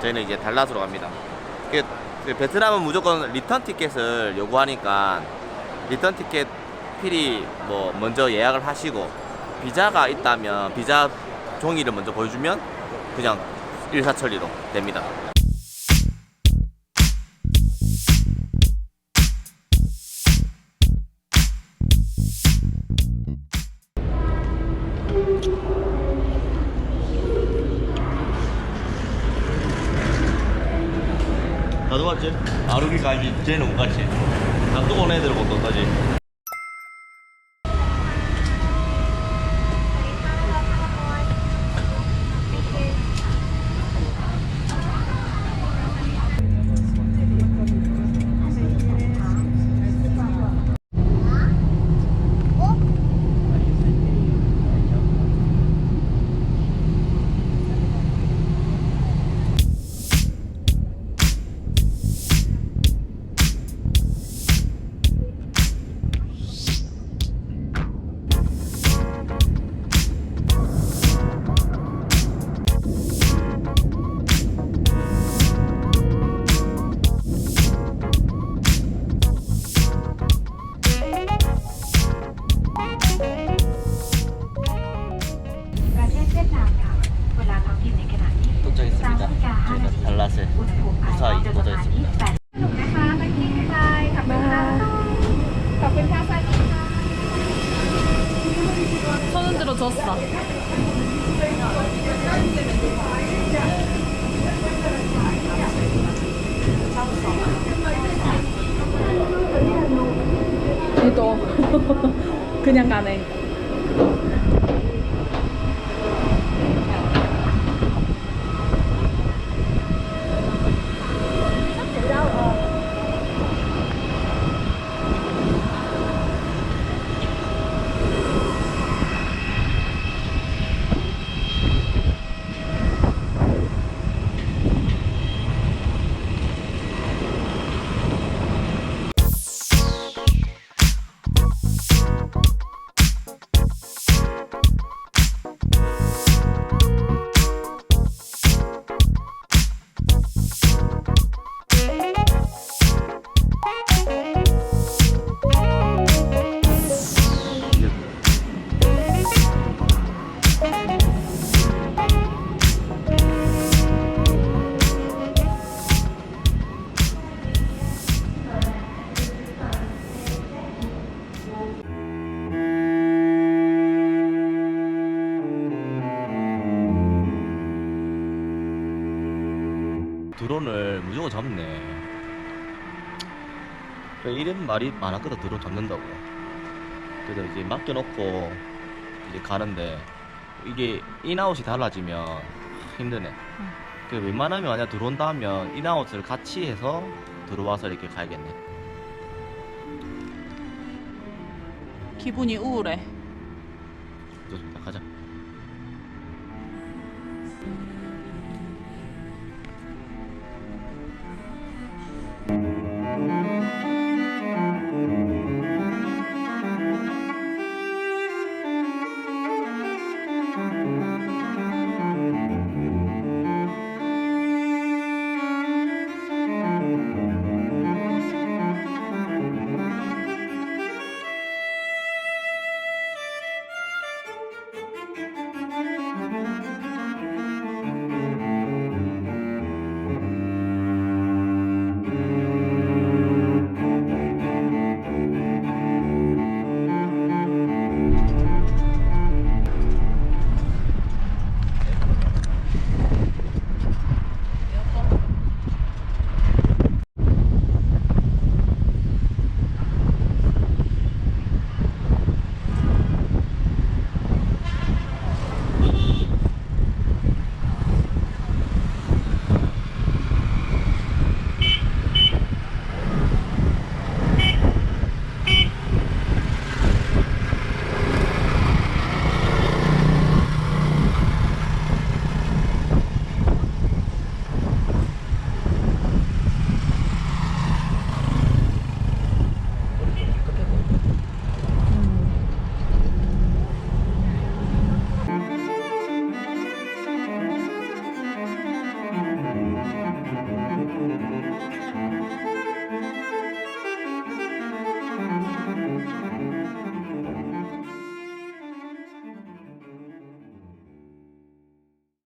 저희는 이제 달랏으로 갑니다. 베트남은 무조건 리턴 티켓을 요구하니까 리턴 티켓 필히 뭐 먼저 예약을 하시고, 비자가 있다면 비자 종이를 먼저 보여주면 그냥 일사천리로 됩니다. 나도 봤지? 아루리가 알지? 쟤는 못 갔지? 다 뜨거운 애들 못 떴다지? 도착했습니다. 저희는 달랏에 무사히 도착했습니다. 손은 들어줬어. 얘도 그냥 가네. 드론을 무조건 잡네. 이런 말이 많았거든, 드론 잡는다고. 그래서 이제 맡겨놓고 이제 가는데, 이게 인아웃이 달라지면 힘드네. 웬만하면 만약 들어온다 하면 인아웃을 같이 해서 들어와서 이렇게 가야겠네. 기분이 우울해. 좋습니다. 가자.